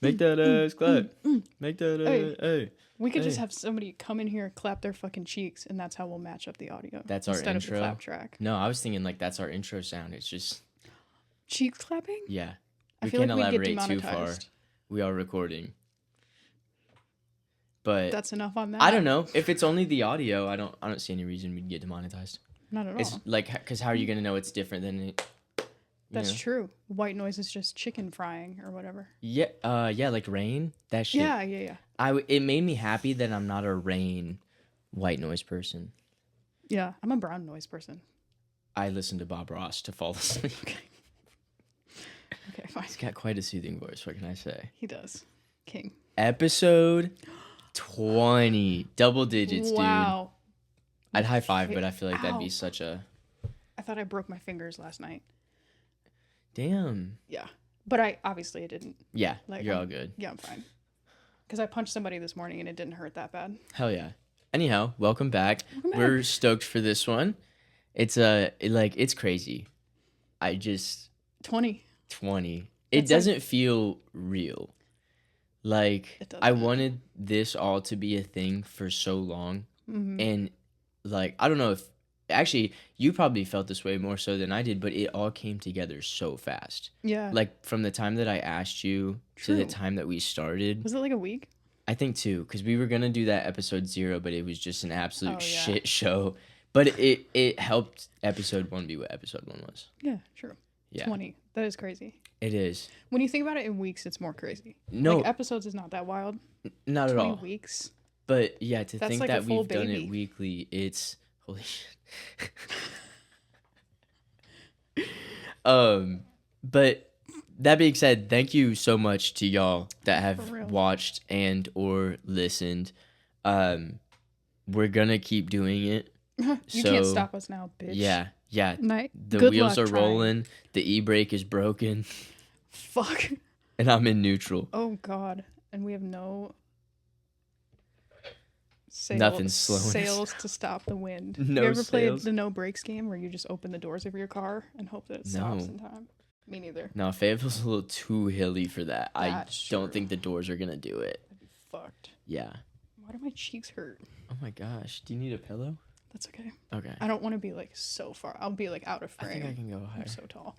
Make that ass clap. Make that hey. We could just have somebody come in here, clap their fucking cheeks, and that's how we'll match up the audio. That's our instead intro. Of the clap track. No, I was thinking like that's our intro sound. It's just cheeks clapping. Yeah, I feel can't like we elaborate get too far. We are recording, but that's enough on that. I don't know if it's only the audio. I don't see any reason we'd get demonetized. Not at all. It's like because how are you gonna know it's different than it? That's true. White noise is just chicken frying or whatever. Yeah, yeah, like rain. That shit. Yeah. It made me happy that I'm not a rain white noise person. Yeah, I'm a brown noise person. I listen to Bob Ross to fall asleep. Okay, fine. He's got quite a soothing voice. What can I say? He does. King. Episode 20. Double digits, dude. Wow. I'd high five, but I feel like that'd be such a... I thought I broke my fingers last night. Damn. Yeah. But I didn't. Yeah, you're all good. Yeah, I'm fine. Because I punched somebody this morning and it didn't hurt that bad. Hell yeah. Anyhow, welcome back. We're stoked for this one. It's it's crazy. 20. It doesn't feel real. Like I wanted this all to be a thing for so long. Mm-hmm. And like I don't know if actually you probably felt this way more so than I did, but it all came together so fast. Yeah. Like from the time that I asked you to the time that we started. Was it like a week? I think 2, because we were gonna do that episode 0, but it was just an absolute shit show. But it helped episode 1 be what episode 1 was. Yeah, true. Yeah. 20. That is crazy. It is. When you think about it in weeks, it's more crazy. No. Like episodes is not that wild. Not at all. 20 weeks. But yeah, to think like that we've baby. done it weekly, it's holy shit. But that being said, thank you so much to y'all that have watched and or listened. We're gonna keep doing it. You can't stop us now, bitch. Yeah. The Good wheels are trying. rolling. The e-brake is broken. Fuck. And I'm in neutral. Oh god. And we have no nothing slowing sails to stop the wind. No you ever sails? played the no brakes game where you just open the doors of your car and hope that it stops in time? Me neither. No, Fayetteville's a little too hilly for that. That's I don't think the doors are gonna do it. That'd be fucked. Yeah. Why do my cheeks hurt? Oh my gosh. Do you need a pillow? That's okay. Okay. I don't want to be like so far. I'll be like out of frame. I think I can go higher. I'm so tall.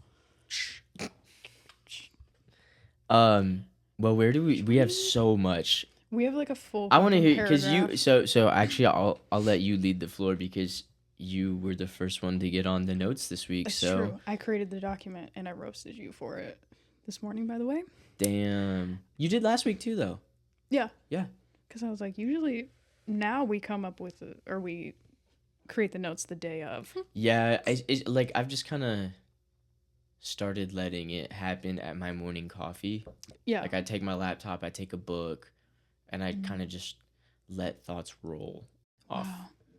Well, where do we have so much. We have like a full I want to hear paragraph. because you so actually I'll let you lead the floor because you were the first one to get on the notes this week. That's so true. I created the document and I roasted you for it this morning, by the way. Damn. You did last week too though. Yeah. Yeah. Because I was like, usually now we come up with or we create the notes the day of. Yeah, it's like I've just kind of started letting it happen at my morning coffee. Yeah. Like I take my laptop, I take a book, and I kind of just let thoughts roll off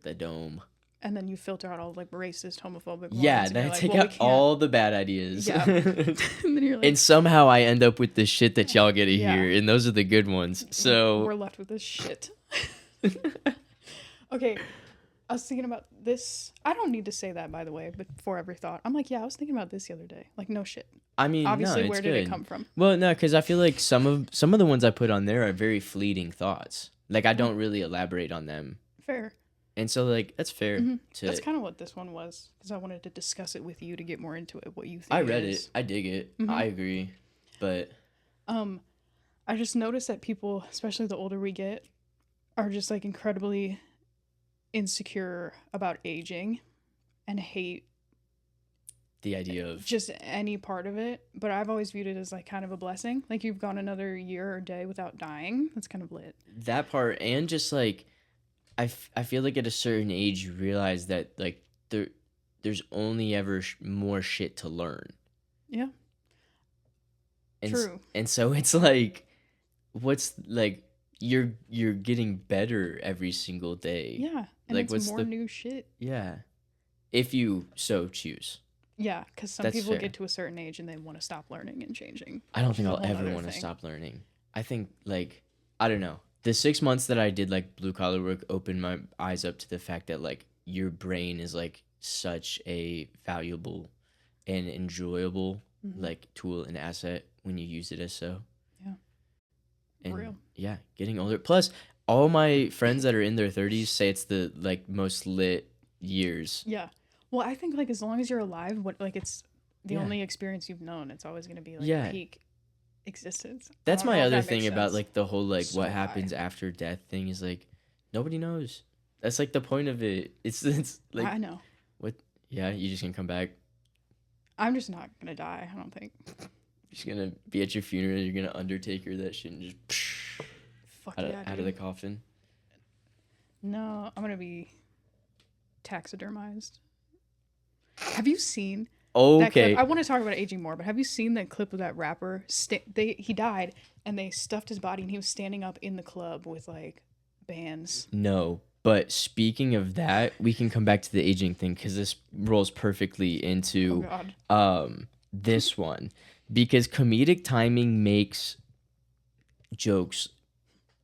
the dome. And then you filter out all like racist, homophobic. Yeah, then I take out all the bad ideas. Yeah. And then you're like, and somehow I end up with the shit that y'all get to hear, and those are the good ones. So we're left with this shit. Okay. I was thinking about this. I don't need to say that, by the way, but before every thought. I'm like, yeah, I was thinking about this the other day. Like, no shit. I mean, obviously, no, where did it come from? Well, no, because I feel like some of the ones I put on there are very fleeting thoughts. Like, I don't really elaborate on them. Fair. And so, like, that's fair. That's kind of what this one was, because I wanted to discuss it with you to get more into it, what you think I read it. I dig it. I agree. But... I just noticed that people, especially the older we get, are just, like, incredibly insecure about aging and hate the idea of just any part of it. But I've always viewed it as like kind of a blessing. Like you've gone another year or day without dying. That's kind of lit. That part, and just like I feel like at a certain age you realize that like there's only ever more shit to learn. Yeah. And true. And so it's like what's like you're getting better every single day. Yeah. And like it's what's more new shit. Yeah. If you so choose. Yeah, because some people get to a certain age and they want to stop learning and changing. I don't think I'll ever want to stop learning. I think, like, I don't know. The 6 months that I did, like, blue-collar work opened my eyes up to the fact that, like, your brain is, like, such a valuable and enjoyable, like, tool and asset when you use it as so. Yeah. Yeah, getting older. Plus, all my friends that are in their 30s say it's the like most lit years. Yeah. Well, I think like as long as you're alive, what like it's the Yeah. only experience you've known. It's always going to be like Yeah. peak existence. That's my know if other that thing makes about sense. like the whole like So what happens high. after death thing is like nobody knows. That's like the point of it. It's like I know. what? Yeah, you just gonna come back. I'm just not gonna die. I don't think. You're just gonna be at your funeral. You're gonna Undertaker that shit and just Fuck out, yeah, out of the coffin. No, I'm gonna be taxidermized. Have you seen that clip? I want to talk about aging more, but have you seen that clip of that rapper? He died and they stuffed his body and he was standing up in the club with like bands. No, but speaking of that, we can come back to the aging thing because this rolls perfectly into this one because comedic timing makes jokes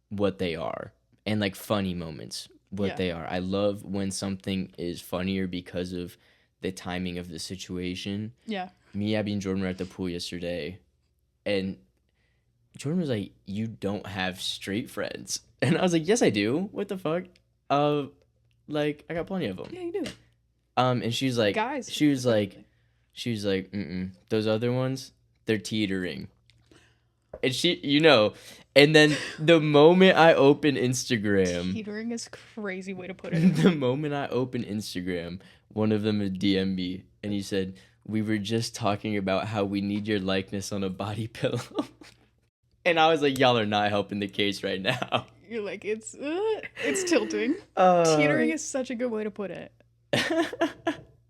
what they are and like funny moments what they are. I love when something is funnier because of the timing of the situation. Yeah. Me, Abby, and Jordan were at the pool yesterday, and Jordan was like, "You don't have straight friends," and I was like, "Yes, I do. What the fuck? Like I got plenty of them." Yeah, you do. And she was like, Guys. she was like, those other ones, they're teetering. And and then the moment I open Instagram, teetering is a crazy way to put it. The moment I open Instagram, one of them would DM me and he said, "We were just talking about how we need your likeness on a body pillow." And I was like, y'all are not helping the case right now. You're like, it's tilting. Teetering is such a good way to put it.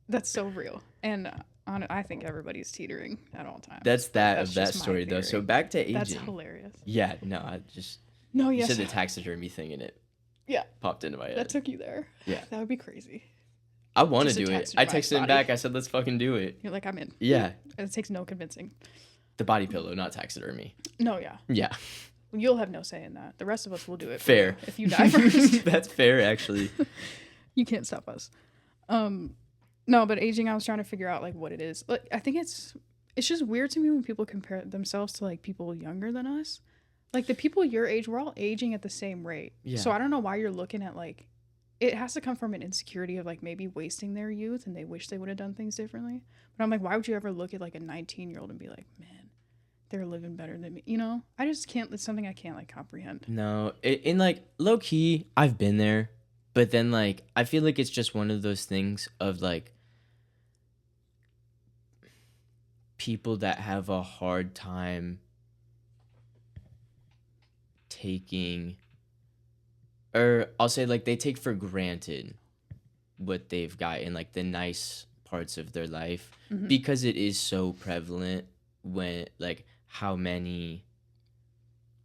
That's so real. And I think everybody's teetering at all times. That's that story, though. So back to aging. That's hilarious. Yeah, no, I just... No, yes. You said the taxidermy thing in it. Yeah. Popped into my head. That took you there. Yeah. That would be crazy. I want to do it. I texted him back. I said, let's fucking do it. You're like, I'm in. Yeah. It takes no convincing. The body pillow, not taxidermy. No, yeah. Yeah. You'll have no say in that. The rest of us will do it. Fair. If you die first. That's fair, actually. You can't stop us. No, but aging, I was trying to figure out like what it is. Like, I think it's just weird to me when people compare themselves to like people younger than us. Like the people your age, we're all aging at the same rate. Yeah. So I don't know why you're looking at like, it has to come from an insecurity of like maybe wasting their youth and they wish they would have done things differently. But I'm like, why would you ever look at like a 19-year-old and be like, man, they're living better than me? You know, I just can't. It's something I can't like comprehend. No, in like low key, I've been there, but then like I feel like it's just one of those things of like people that have a hard time taking, or I'll say like they take for granted what they've got in like the nice parts of their life because it is so prevalent when like how many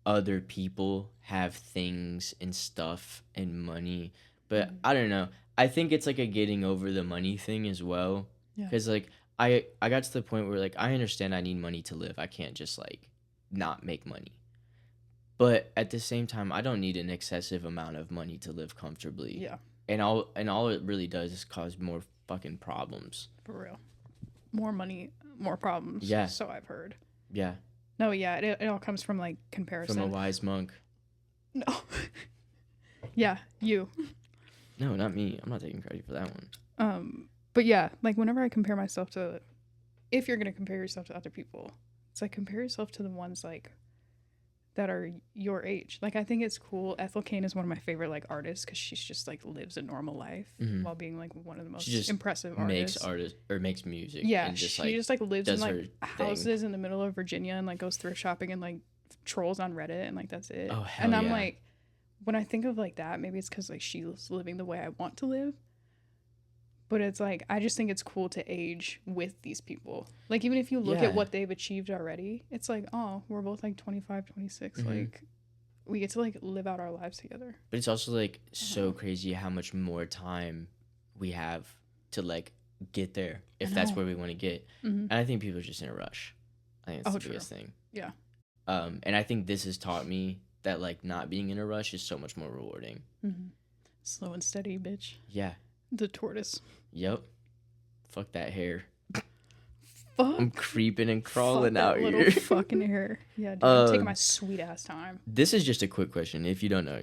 other people have things and stuff and money. But I don't know. I think it's like a getting over the money thing as well. Because like I got to the point where like I understand I need money to live. I can't just like not make money. But at the same time, I don't need an excessive amount of money to live comfortably. Yeah. And all it really does is cause more fucking problems. For real. More money, more problems. Yeah. So I've heard. Yeah. No, yeah, it all comes from like comparison. From a wise monk. No. Yeah, you. No, not me. I'm not taking credit for that one. But yeah, like whenever I compare myself to, if you're gonna compare yourself to other people, it's like compare yourself to the ones like that are your age. Like I think it's cool. Ethel Cain is one of my favorite like artists because she's just like lives a normal life while being like one of the most impressive artists. Makes music. Yeah, and she just like lives in like houses in the middle of Virginia and like goes thrift shopping and like trolls on Reddit and like that's it. Oh hell and I'm like, when I think of like that, maybe it's because like she's living the way I want to live. But it's like, I just think it's cool to age with these people. Like, even if you look at what they've achieved already, it's like, oh, we're both like 25, 26. Like, we get to like live out our lives together. But it's also like so crazy how much more time we have to like get there if that's where we want to get. And I think people are just in a rush. I think that's the biggest thing. Yeah. And I think this has taught me that like not being in a rush is so much more rewarding. Slow and steady, bitch. Yeah. The tortoise. Yep. Fuck that hair. fuck? I'm creeping and crawling Fuck out that little here. fucking hair. Yeah, dude, I'm taking my sweet ass time. This is just a quick question. If you don't know,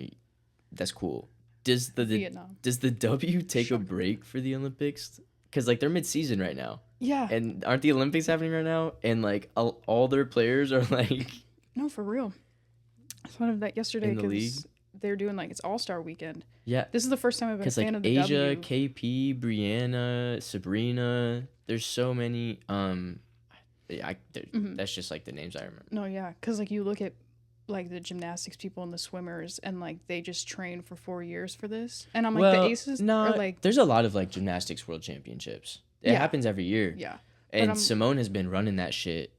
that's cool. Does Vietnam. does the W take a break for the Olympics? Because like they're mid-season right now. Yeah. And aren't the Olympics happening right now? And like all their players are like. No, for real. I thought of that yesterday in the league. because they're doing like it's All-Star weekend. Yeah. This is the first time I've been a fan like of the Asia, W. KP, Brianna, Sabrina. There's so many. That's just like the names I remember. No, yeah, because like you look at like the gymnastics people and the swimmers, and like they just train for 4 years for this, and I'm like the aces. No, are like there's a lot of like gymnastics world championships. It happens every year. Yeah, and Simone has been running that shit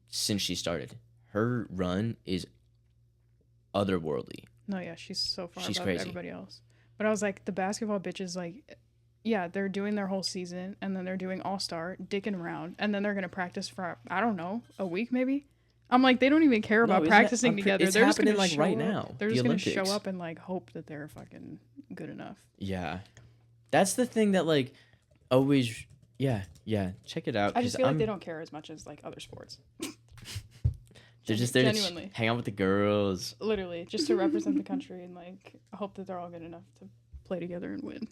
since she started. Her run is otherworldly. No, yeah, she's so far She's above crazy. everybody else. But I was like, the basketball bitches, like, yeah, they're doing their whole season, and then they're doing All-Star, dicking around, and then they're gonna practice for I don't know, a week maybe. I'm like, they don't even care about practicing together. It's they're just happening gonna like right now. They're the just Olympics. gonna show up and like hope that they're fucking good enough. Yeah, that's the thing that like always. Yeah. Check it out. I just feel like they don't care as much as like other sports. They're just there genuinely to hang out with the girls. Literally, just to represent the country and like hope that they're all good enough to play together and win.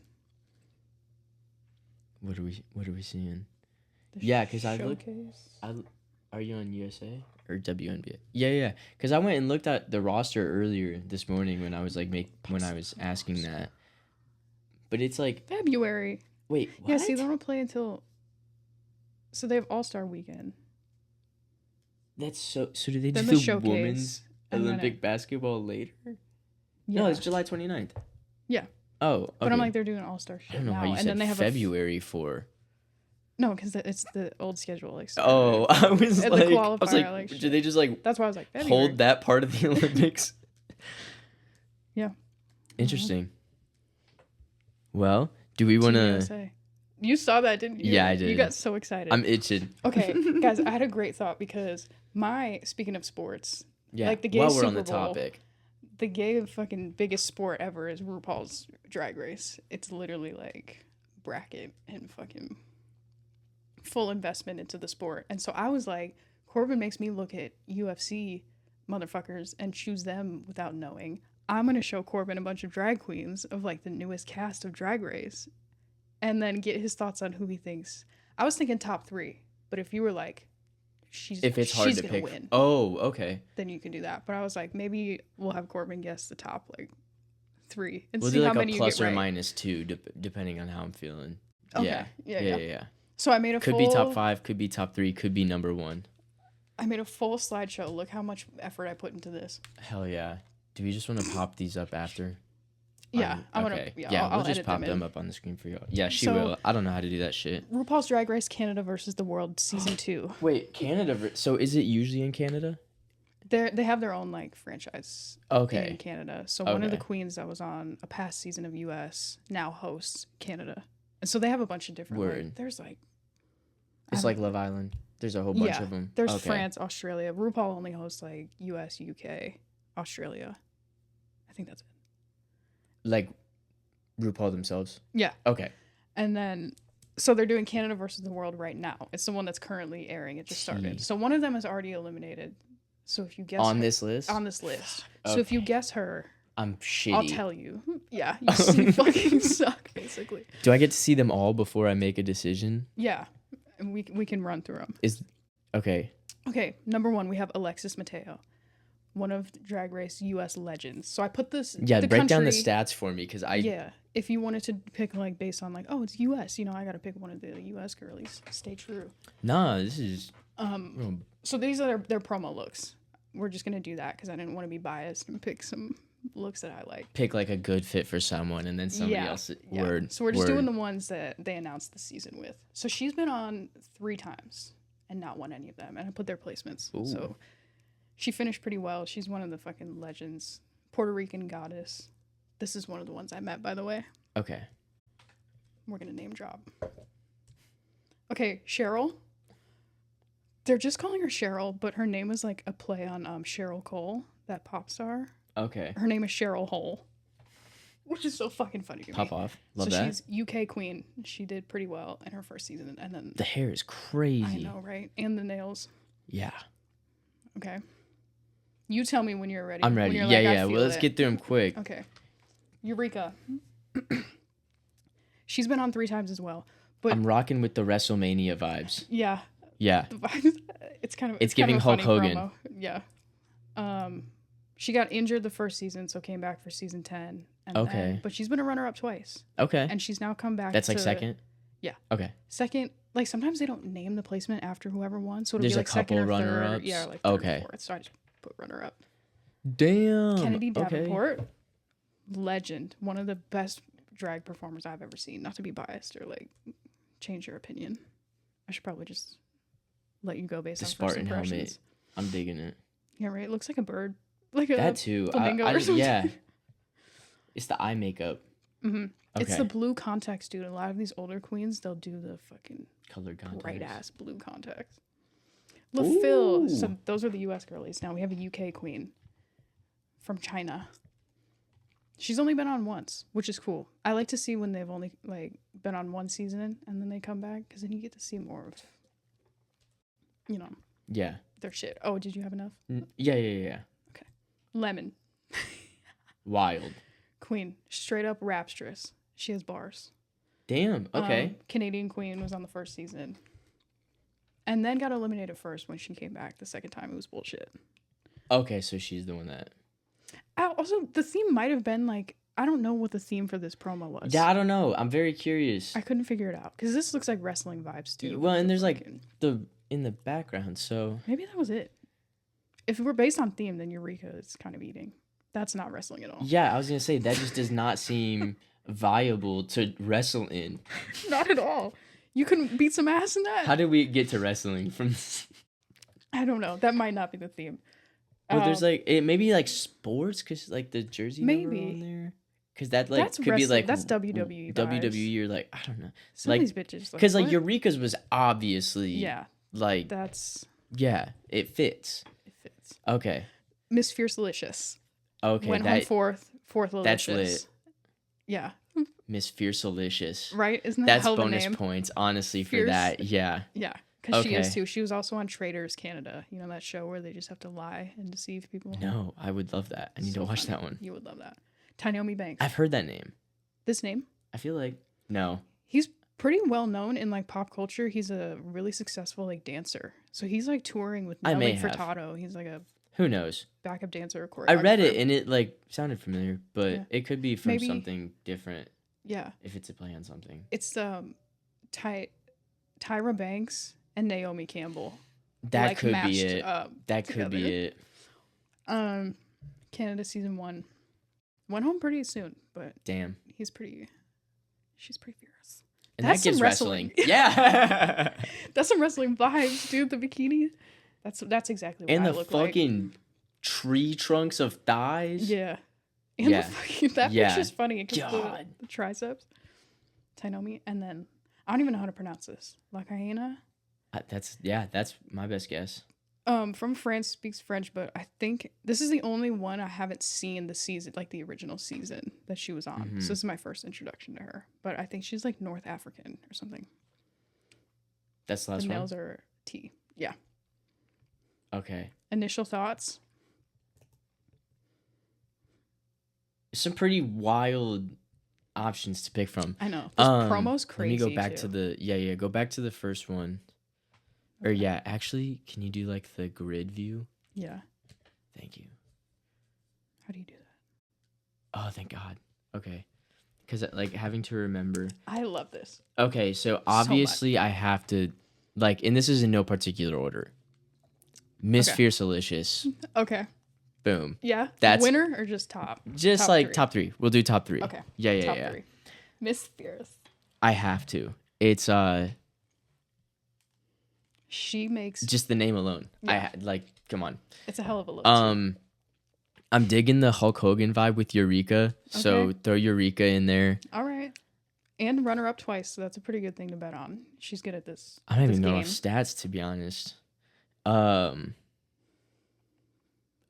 What are we seeing? Yeah, because I looked. Are you on USA or WNBA? Yeah. Because I went and looked at the roster earlier this morning when I was like when I was asking that. But it's like February. Wait, what? Yeah, see, they don't play until. So they have All-Star weekend. That's so. So do they then do the showcase, women's Olympic basketball later? Yeah. No, it's July 29th. Yeah. Oh, okay. But I'm like, they're doing All-Star shit I don't know now, how you and said then they have February for. No, because it's the old schedule. Like. Oh, I was and like, the qualifier, I was like, did they just like? That's why I was like, February. Hold that part of the Olympics. Yeah. Interesting. Well, do we want to? You saw that, didn't you? Yeah, I did. You got so excited. I'm itching. Okay, guys, I had a great thought because speaking of sports, like the gay while we're Super on the Bowl, topic, the gay fucking biggest sport ever is RuPaul's Drag Race. It's literally like bracket and fucking full investment into the sport. And so I was like, Corbin makes me look at UFC motherfuckers and choose them without knowing. I'm going to show Corbin a bunch of drag queens of like the newest cast of Drag Race and then get his thoughts on who he thinks. I was thinking top 3, but if you were like, if it's hard to pick, win, oh, okay, then you can do that. But I was like, maybe we'll have Corbin guess the top like 3 and we'll see do how like many a plus you get or right. -2 depending on how I'm feeling. Okay. Yeah. So I made a could be top 5, could be top 3, could be number 1. I made a full slideshow. Look how much effort I put into this. Hell yeah. Do we just want to pop these up after? Yeah, I'm okay. gonna. Yeah, we'll just pop them up on the screen for y'all. Yeah, she will. I don't know how to do that shit. RuPaul's Drag Race Canada versus the World Season 2. Wait, Canada. So is it usually in Canada? They have their own like franchise. Okay. In Canada, so one of the queens that was on a past season of US now hosts Canada, and so they have a bunch of different. Word. Like, there's like. It's like Love Island. There's a whole bunch of them. There's France, Australia. RuPaul only hosts like US, UK, Australia. I think that's it. Like RuPaul themselves? Yeah. Okay. And then, so they're doing Canada versus the World right now. It's the one that's currently airing. It just started. So one of them is already eliminated. So if you guess this list? On this list. Okay. So if you guess her, I'm shitty. I'll tell you. Yeah, you fucking suck, basically. Do I get to see them all before I make a decision? Yeah. And we can run through them. Okay. Okay, number 1, we have Alexis Mateo, one of Drag Race US legends. So I put this. Yeah, break down the stats for me because I. Yeah, if you wanted to pick like based on like, oh, it's US, I got to pick one of the US girlies. Stay true. Nah, this is. So these are their promo looks. We're just gonna do that because I didn't want to be biased and pick some looks that I like. Pick like a good fit for someone and then somebody else. Yeah. Word. So we're just doing the ones that they announced the season with. So she's been on 3 times and not won any of them. And I put their placements. Ooh. So she finished pretty well. She's one of the fucking legends. Puerto Rican goddess. This is one of the ones I met, by the way. Okay. We're gonna name drop. Okay, Cheryl. They're just calling her Cheryl, but her name is like a play on Cheryl Cole, that pop star. Okay. Her name is Cheryl Hole. which is so fucking funny to me. Pop off. Love that. She's UK queen. She did pretty well in her first season, and then the hair is crazy. I know, right? And the nails. Yeah. Okay. You tell me when you're ready. I'm ready. Yeah. Well, let's get through them quick. Okay. Eureka. She's been on 3 times as well. But I'm rocking with the WrestleMania vibes. Yeah. Yeah. The vibes. It's giving kind of Hulk a funny Hogan. promo. Yeah. She got injured the first season, so came back for season 10. But she's been a runner-up twice. Okay. And she's now come back. That's like second? Yeah. Okay. Second, like sometimes they don't name the placement after whoever won, so it'll There's be like a couple second or runner-ups? third. Yeah, like third Okay. or fourth. So I just put runner-up. Damn. Kennedy Okay. Davenport, legend, one of the best drag performers I've ever seen. Not to be biased or like change your opinion. I should probably just let you go based on Spartan first impressions. helmet. I'm digging it. Yeah, right. It looks like a bird, like a That too. flamingo or something. Yeah. It's the eye makeup. Mm-hmm. Okay. It's the blue contacts, dude. A lot of these older queens, they'll do the fucking Colored contacts. bright ass blue contacts. LaFille. So those are the U.S. girlies. Now we have a U.K. queen from China. She's only been on once, which is cool. I like to see when they've only like been on one season and then they come back, because then you get to see more of, Yeah. their shit. Oh, did you have enough? Yeah. Okay. Lemon. Wild. Queen. Straight up rapstress. She has bars. Damn. Okay. Canadian queen was on the first season. And then got eliminated first when she came back the second time. It was bullshit. Okay, so she's the one that... Also, the theme might have been like... I don't know what the theme for this promo was. Yeah, I don't know. I'm very curious. I couldn't figure it out. Because this looks like wrestling vibes, too. Well, and there's like the... in the background, so... Maybe that was it. If we're based on theme, then Eureka is kind of eating. That's not wrestling at all. Yeah, I was going to say, that just does not seem viable to wrestle in. Not at all. You couldn't beat some ass in that? How did we get to wrestling from this? I don't know. That might not be the theme. Well, there's like... it maybe like sports, because like the jersey number on there. Because that like that's could wrestling. be like... That's WWE vibes. WWE or like... I don't know. Some like, of these bitches... because like what? Eureka's was obviously... Yeah. Like... That's... Yeah, it fits. It fits. Okay. Miss Fiercelicious. Okay, Went home fourth Lilicious. That's lit. Yeah. Miss Fiercelicious. Right? Isn't that That's hell of a bonus name? points, honestly, for Fierce. that. Yeah. Yeah. Because she Okay. is too. She was also on Traders Canada. You know that show where they just have to lie and deceive people? No, I would love that. I need to watch that one. You would love that. Naomi Banks. I've heard that name. This name? I feel like... No. He's pretty well known in like pop culture. He's a really successful like dancer. So he's like touring with I may Nelly have. Furtado. He's like a Who knows? backup dancer. I read it and it like sounded familiar, but Yeah. it could be from Maybe- something different Yeah. if it's a play on something. It's Tyra Banks and Naomi Campbell. That like, could matched be it. up That could be it. Canada season 1 went home pretty soon, but Damn. she's pretty fierce. And That's that gives some wrestling. wrestling. Yeah. That's some wrestling vibes, dude. The bikini. That's exactly what And I the look fucking tree trunks of thighs. like. Yeah. And Yeah. the fucking, that Yeah. picture's funny because God. the triceps. Tainomi. And then I don't even know how to pronounce this. La Cayena. That's my best guess. From France, speaks French, but I think this is the only one I haven't seen the season, like the original season that she was on. Mhm. So this is my first introduction to her. But I think she's like North African or something. That's the last The one. nails are T. Yeah. Okay. Initial thoughts. Some pretty wild options to pick from. I know. This promo's crazy. Let me go back too. to the go back to the first one. Okay. Or yeah, actually, can you do like the grid view? Yeah. Thank you. How do you do that? Oh, thank God. Okay. Because like having to remember. I love this. Okay, so obviously I have to like, and this is in no particular order. Miss Okay. Fiercelicious. Okay. Boom. Yeah. That's- winner or just top? Just Top like three. top 3. We'll do top 3. Okay. Yeah. Top 3. Miss Fierce. I have to. It's She makes. just the name alone. Yeah. Like come on. It's a hell of a look. I'm digging the Hulk Hogan vibe with Eureka. So Okay. throw Eureka in there. All right. And runner up twice, so that's a pretty good thing to bet on. She's good at this. I don't this even know game. if stats, to be honest.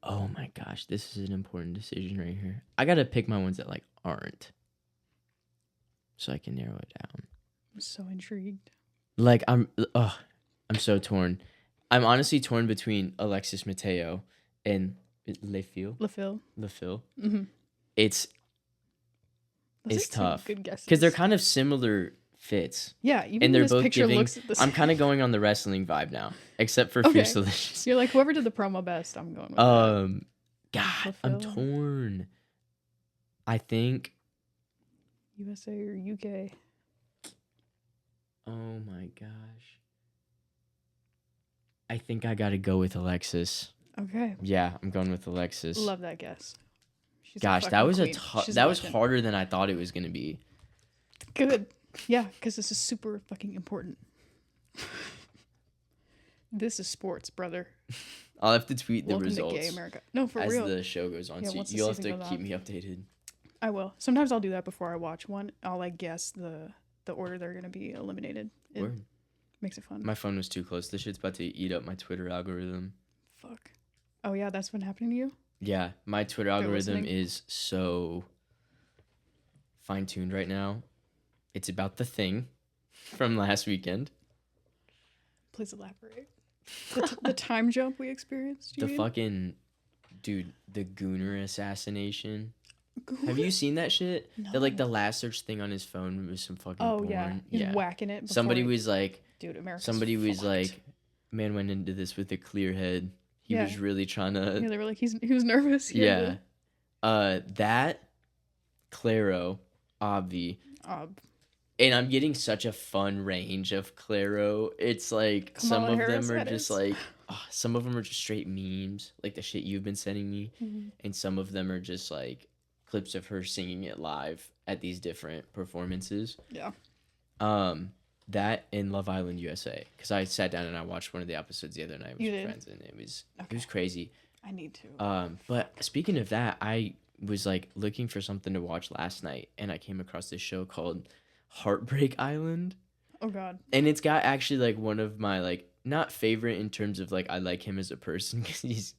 Oh my gosh, this is an important decision right here. I gotta pick my ones that like aren't, so I can narrow it down. I'm so intrigued. Like I'm so torn. I'm honestly torn between Alexis Mateo and LeFille. Mm-hmm. It's tough good guesses because they're kind of similar fits. Yeah, even and they're this both picture giving. looks the same. I'm kind of going on the wrestling vibe now, except for Fierce Delicious. You're like whoever did the promo best. I'm going with that. God, I'm torn. I think USA or UK. Oh my gosh. I think I gotta go with Alexis. Okay. Yeah, I'm going with Alexis. Love that guess. Gosh, that was was harder than I thought it was gonna be. Good. Yeah, because this is super fucking important. This is sports, brother. I'll have to tweet the Welcome results. to gay America. No, for as real. the show goes on, so you'll have to keep me updated. I will. Sometimes I'll do that before I watch one. I'll like guess the order they're gonna be eliminated. It makes it fun. My phone was too close. This shit's about to eat up my Twitter algorithm. Fuck. Oh yeah, that's been happening to you? Yeah, my Twitter algorithm is so fine-tuned right now. It's about the thing from last weekend. Please elaborate. The time jump we experienced. Fucking dude, the Gooner assassination. Have you seen that shit? No. That like the last search thing on his phone was some fucking porn. Yeah, he's whacking it. Somebody was like, dude, America's somebody was fucked. like, man went into this with a clear head. He was really trying to. Yeah, they were like, he was nervous. Yeah. That Claro, Obvi. And I'm getting such a fun range of Claro. It's like some of them are just like, some of them are just straight memes, like the shit you've been sending me, and some of them are just like clips of her singing it live at these different performances. Yeah. That and Love Island USA, because I sat down and I watched one of the episodes the other night with friends, and it was crazy. I need to. But speaking of that, I was like looking for something to watch last night, and I came across this show called Heartbreak Island. Oh God. And it's got actually like one of my like not favorite in terms of like I like him as a person because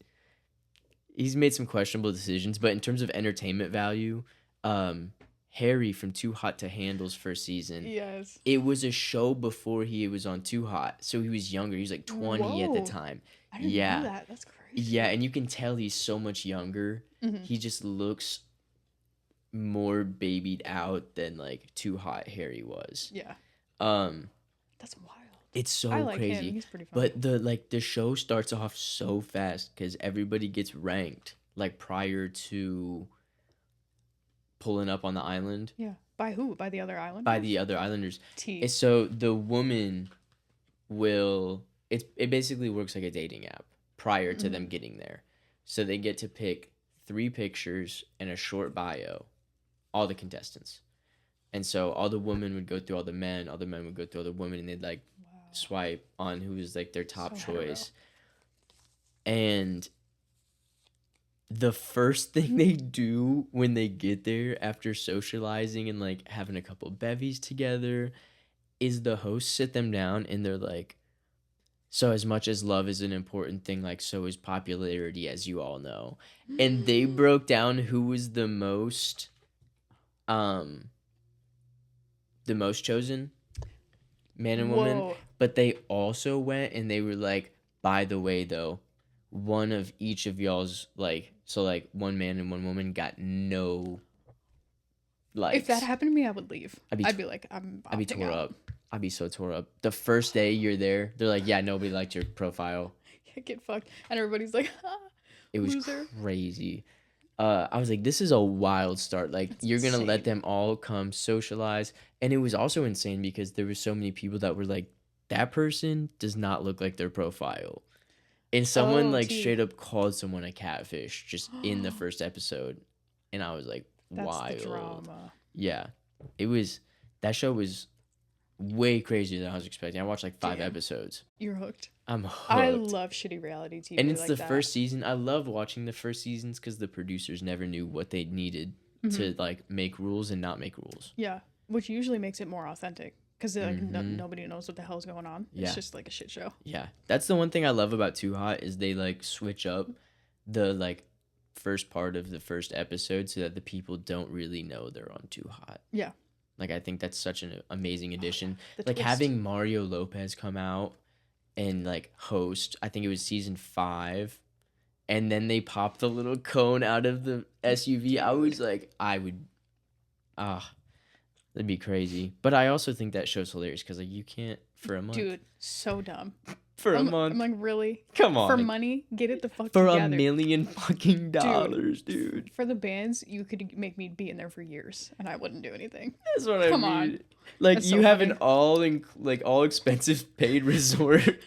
he's made some questionable decisions, but in terms of entertainment value, Harry from Too Hot to Handle's first season. Yes. It was a show before he was on Too Hot, so he was younger. He was like 20 at the time. I didn't know that. That's crazy. Yeah, and you can tell he's so much younger. Mm-hmm. He just looks more babied out than like Too Hot Harry was. Yeah. That's wild. It's so I like crazy. Him. He's pretty funny. But the show starts off so fast because everybody gets ranked like prior to pulling up on the island. Yeah. By who? By the other islanders? By the other islanders. So the woman will it basically works like a dating app prior to them getting there. So they get to pick 3 pictures and a short bio, all the contestants. And so all the women would go through all the men would go through all the women, and they'd like swipe on who was like their top choice. And the first thing they do when they get there after socializing and like having a couple bevies together is the hosts sit them down and they're like, so as much as love is an important thing, like so is popularity, as you all know. And they broke down who was the most chosen man and woman. But they also went and they were like, by the way though, one of each of y'all's like, so like one man and one woman got no likes. If that happened to me, I would leave. I'd be like, I'd be tore up. I'd be so tore up. The first day you're there, they're like, yeah, nobody liked your profile. Get fucked. And everybody's like, it was crazy. I was like, this is a wild start. Like, you're going to let them all come socialize. And it was also insane because there were so many people that were like, that person does not look like their profile. And someone straight up called someone a catfish just in the first episode. And I was like, wild. That's the drama. Yeah. That show was way crazier than I was expecting. I watched like 5 episodes. You're hooked. I'm hooked. I love shitty reality TV. And it's like the first season. I love watching the first seasons because the producers never knew what they needed to like make rules and not make rules. Yeah, which usually makes it more authentic because like nobody knows what the hell's going on. It's just like a shit show. Yeah, that's the one thing I love about Too Hot is they like switch up the like first part of the first episode so that the people don't really know they're on Too Hot. Yeah. Like I think that's such an amazing addition. The Like twist. having Mario Lopez come out and like host, I think it was season 5, and then they popped the little cone out of the SUV. Dude. I was like, that'd be crazy. But I also think that show's hilarious because like you can't for a month. Dude, so dumb. For a month. I'm like, really? Come on. For money? Get it the fuck for together. $1 million fucking dollars, dude. For the bands, you could make me be in there for years and I wouldn't do anything. That's what I mean. Come on. Like That's you so have funny. an all expensive paid resort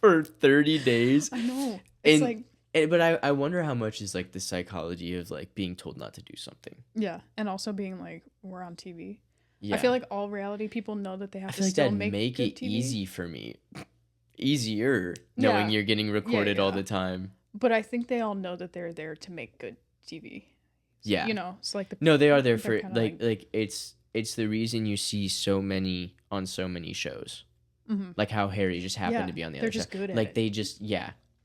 for 30 days. I know. It's but I wonder how much is like the psychology of like being told not to do something. Yeah, and also being like we're on TV. Yeah. I feel like all reality people know that they have I to feel like still that'd make it TV. easy for me. Easier knowing you're getting recorded all the time. But I think they all know that they're there to make good TV. So, yeah. You know, it's like no, they are there for like it's the reason you see so many on so many shows. Mm-hmm. Like how Harry just happened to be on the other side. They're just good at it. They just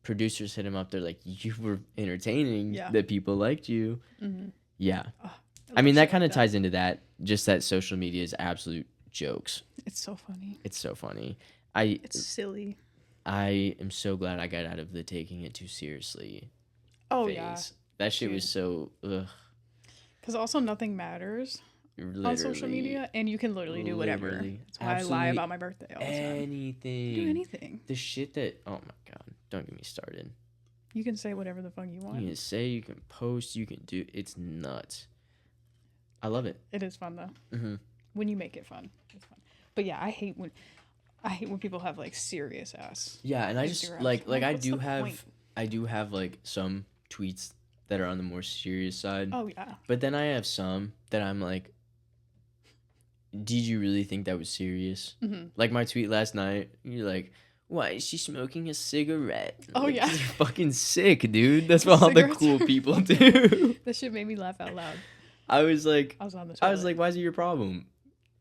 producers hit him up. They're like, you were entertaining. Yeah. That people liked you. Mm-hmm. Yeah. Oh, I mean that kind of ties into that. Just that social media is absolute jokes. It's so funny. It's so funny. It's silly. I am so glad I got out of the taking it too seriously. Oh yeah, that shit was so. Because also nothing matters on social media, and you can literally do whatever. That's why I lie about my birthday all the time. Anything. Do anything. The shit that. Oh my god! Don't get me started. You can say whatever the fuck you want. You can say. You can post. You can do. It's nuts. I love it. It is fun though. Mm-hmm. When you make it fun, it's fun. But yeah, I hate when people have like serious ass. Yeah, and I just like I do have like some tweets that are on the more serious side. Oh yeah. But then I have some that I'm like, did you really think that was serious? Mm-hmm. Like my tweet last night, you're like, why is she smoking a cigarette? Oh like, yeah. You're fucking sick, dude. That's what all the cool people do. That shit made me laugh out loud. I was like, I was on the toilet. I was like, why is it your problem?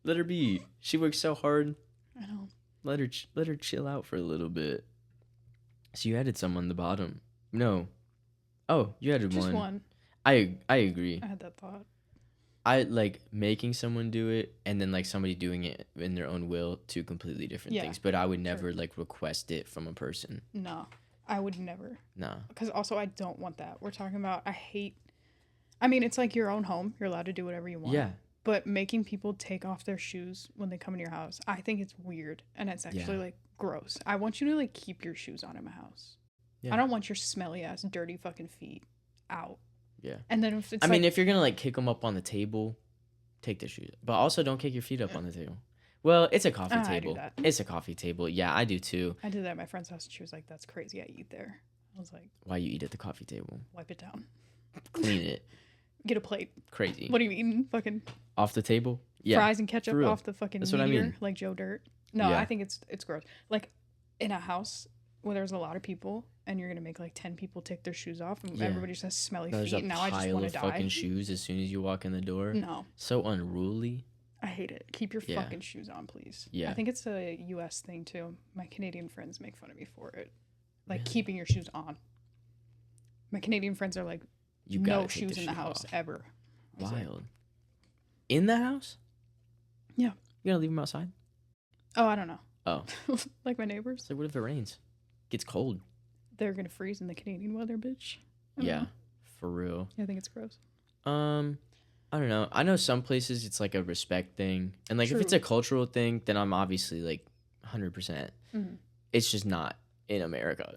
Let her be. She works so hard. I know. Let her chill out for a little bit. So you added some on the bottom. No. Oh, you added just one. Just one. I agree. I had that thought. I like making someone do it and then like somebody doing it in their own will, two completely different things. But I would never like request it from a person. No, I would never. No. Because also I don't want that. We're talking about I mean, it's like your own home. You're allowed to do whatever you want. Yeah. But making people take off their shoes when they come into your house, I think it's weird. And it's actually like gross. I want you to like keep your shoes on in my house. Yeah. I don't want your smelly ass, dirty fucking feet out. Yeah. And then if it's I mean, if you're going to like kick them up on the table, take the shoes. But also don't kick your feet up on the table. Well, it's a coffee table. I do that. It's a coffee table. Yeah, I do too. I did that at my friend's house and she was like, that's crazy. I eat there. I was like, why you eat at the coffee table? Wipe it down. Clean it. Get a plate. Crazy. What are you eating? Fucking off the table? Yeah. Fries and ketchup off the fucking meteor, I mean. Like Joe Dirt. No, I think it's gross. Like in a house where there's a lot of people and you're gonna make like 10 people take their shoes off and everybody just has smelly feet. And now I just want to die. Fucking shoes as soon as you walk in the door. No. So unruly. I hate it. Keep your fucking shoes on, please. Yeah. I think it's a U.S. thing too. My Canadian friends make fun of me for it. Like keeping your shoes on. My Canadian friends are like, no shoes in the house ever. Wild. Like, in the house? Yeah. You gonna leave them outside? Oh, I don't know. Oh. Like my neighbors? So what if it rains? Gets cold. They're gonna freeze in the Canadian weather, bitch. Yeah. For real. I think it's gross. I don't know. I know some places it's like a respect thing. And like if it's a cultural thing, then I'm obviously like 100%. Mm-hmm. It's just not in America.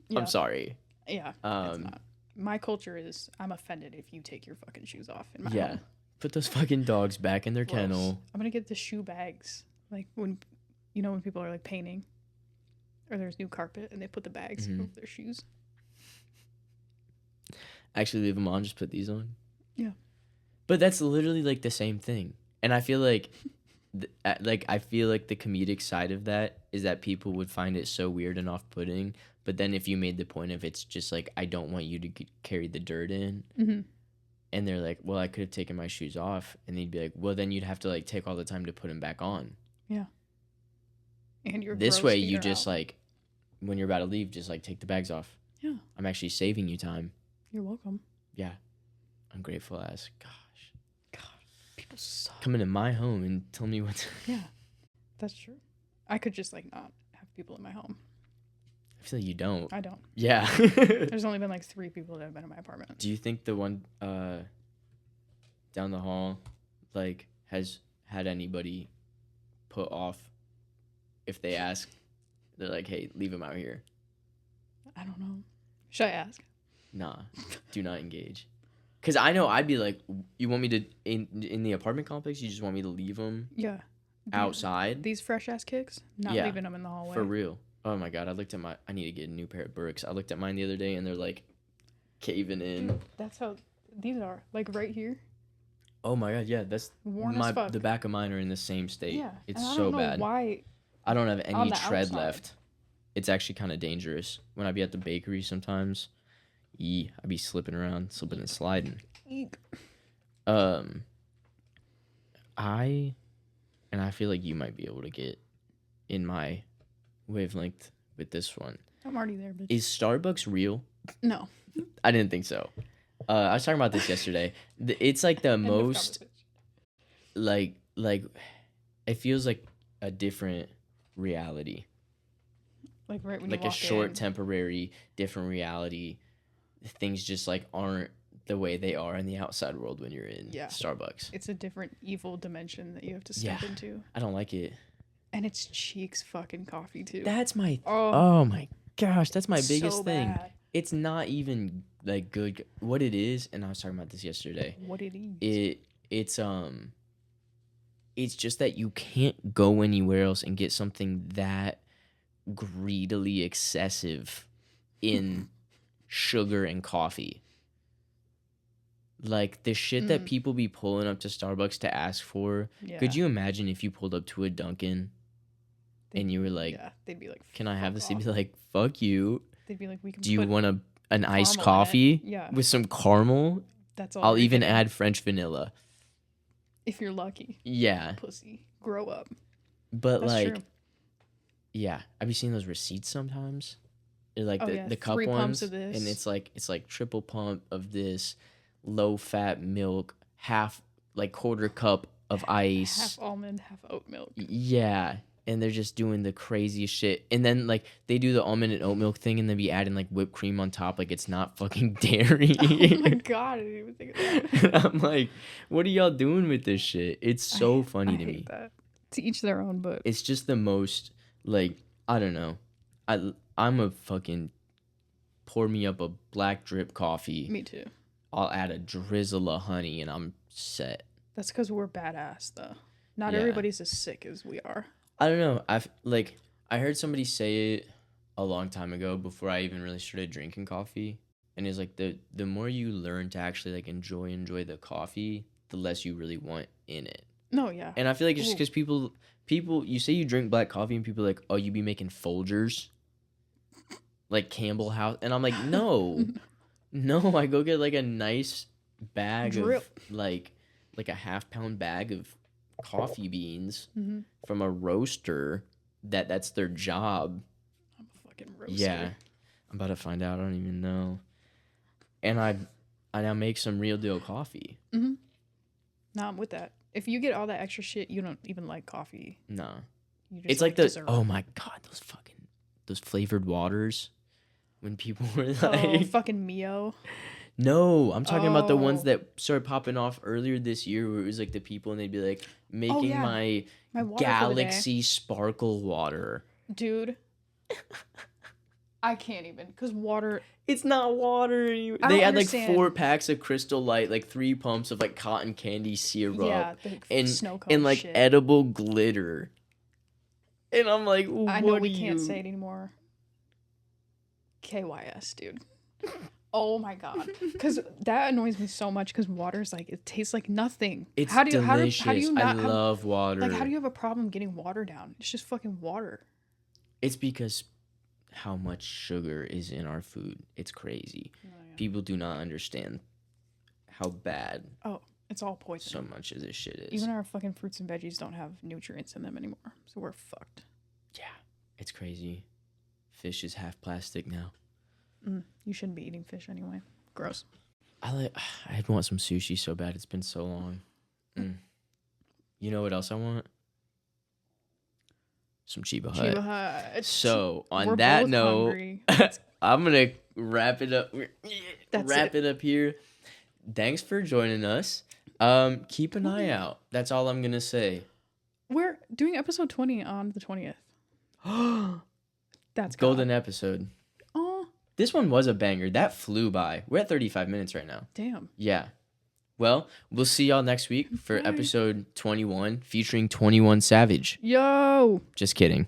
Yeah. I'm sorry. Yeah. It's not. My culture is I'm offended if you take your fucking shoes off in my home. Put those fucking dogs back in their kennel. I'm gonna get the shoe bags. Like when people are like painting or there's new carpet and they put the bags over their shoes. Actually leave them on, just put these on. Yeah. But that's literally like the same thing. And I feel like the comedic side of that is that people would find it so weird and off-putting. But then if you made the point of it's just like, I don't want you to carry the dirt in. Mm-hmm. And they're like, well, I could have taken my shoes off. And they'd be like, well, then you'd have to like take all the time to put them back on. Yeah. And you're this way, you just like, when you're about to leave, just like take the bags off. Yeah. I'm actually saving you time. You're welcome. Yeah. Ungrateful ass. Gosh. God, people suck. Come into my home and tell me what to... Yeah, that's true. I could just, like, not have people in my home. I feel like you don't. I don't. Yeah. There's only been, like, 3 people that have been in my apartment. Do you think the one down the hall, like, has had anybody put off if they ask? They're like, hey, leave him out here. I don't know. Should I ask? Nah, do not engage. Because I know I'd be like, you want me to, in the apartment complex, you just want me to leave them outside? These fresh-ass kicks? Not leaving them in the hallway. For real. Oh, my God. I need to get a new pair of Birks. I looked at mine the other day, and they're, like, caving in. Dude, that's how these are. Like, right here. Oh, my God. Yeah, that's... Worn as fuck. The back of mine are in the same state. Yeah. It's and so I don't know bad. why... I don't have any tread outside. left. It's actually kind of dangerous. When I be at the bakery sometimes, I be slipping around, slipping and sliding. Eek. I feel like you might be able to get in my wavelength with this one. I'm already there, bitch. Is Starbucks real? No. I didn't think so. I was talking about this yesterday. It's like the most, like, it feels like a different reality. Like right when you like a short, temporary, different reality. Things just like aren't the way they are in the outside world when you're in Starbucks. It's a different evil dimension that you have to step into. I don't like it. And it's Cheeks fucking coffee too. That's my oh my gosh, that's my biggest so thing. Bad. It's not even like good. What it is, and I was talking about this yesterday. What it is. It's just that you can't go anywhere else and get something that greedily excessive in sugar and coffee. Like the shit that people be pulling up to Starbucks to ask for. Yeah. Could you imagine if you pulled up to a Dunkin' and you were like, they'd be like, "Can I have this?" They'd be like, "Fuck you." They'd be like, "We can." Do you want an iced coffee? Yeah. With some caramel? That's all. I'll even add French vanilla. If you're lucky. Yeah. Pussy, grow up. But that's like, true. Yeah, I've been seeing those receipts sometimes. They're like the cup 3 ones, pumps of this. And it's like triple pump of this, low fat milk, half like quarter cup of ice, half almond, half oat milk. Yeah, and they're just doing the craziest shit. And then like they do the almond and oat milk thing, and then be adding like whipped cream on top, like it's not fucking dairy. Oh my God, I didn't even think of that. I'm like, what are y'all doing with this shit? It's so funny to me. That. To each their own, but it's just the most like, I don't know. I'm a fucking pour me up a black drip coffee. Me too. I'll add a drizzle of honey and I'm set. That's because we're badass though. Not everybody's as sick as we are. I don't know. I heard somebody say it a long time ago before I even really started drinking coffee. And it's like the more you learn to actually like enjoy the coffee, the less you really want in it. No, yeah. And I feel like it's just because people, you say you drink black coffee and people are like, oh, you be making Folgers? Like Campbell House? And I'm like, no. No, I go get like a nice bag of like a half-pound bag of coffee beans from a roaster that's their job. I'm a fucking roaster. Yeah. I'm about to find out. I don't even know. And I now make some real deal coffee. Mm-hmm. No, I'm with that. If you get all that extra shit, you don't even like coffee. No. It's like oh my God, those flavored waters. When people were like... Oh, fucking Mio. No, I'm talking about the ones that started popping off earlier this year where it was like the people and they'd be like, making my Galaxy Sparkle water. Dude. I can't even, because water... It's not water. They had like 4 packs of Crystal Light, like 3 pumps of like cotton candy syrup, and snow cone and like shit. Edible glitter. And I'm like, I know we can't say it anymore. KYS, dude. Oh my God, because that annoys me so much. Because water's like, it tastes like nothing. It's delicious. How do you not? I love water. Like, how do you have a problem getting water down? It's just fucking water. It's because how much sugar is in our food. It's crazy. Oh, yeah. People do not understand how bad. Oh, it's all poison. So much of this shit is. Even our fucking fruits and veggies don't have nutrients in them anymore. So we're fucked. Yeah, it's crazy. Fish is half plastic now. You shouldn't be eating fish anyway. Gross. I'd want some sushi so bad. It's been so long. You know what else I want? Some Chiba Hut. Chiba Hut. So on that note, I'm gonna wrap it up. It up here. Thanks for joining us. Keep an eye out. That's all I'm gonna say. We're doing episode 20 on the 20th. That's golden episode. Oh, this one was a banger. That flew by. We're at 35 minutes right now. Damn. Yeah. Well, we'll see y'all next week for episode 21 featuring 21 Savage. Yo. Just kidding.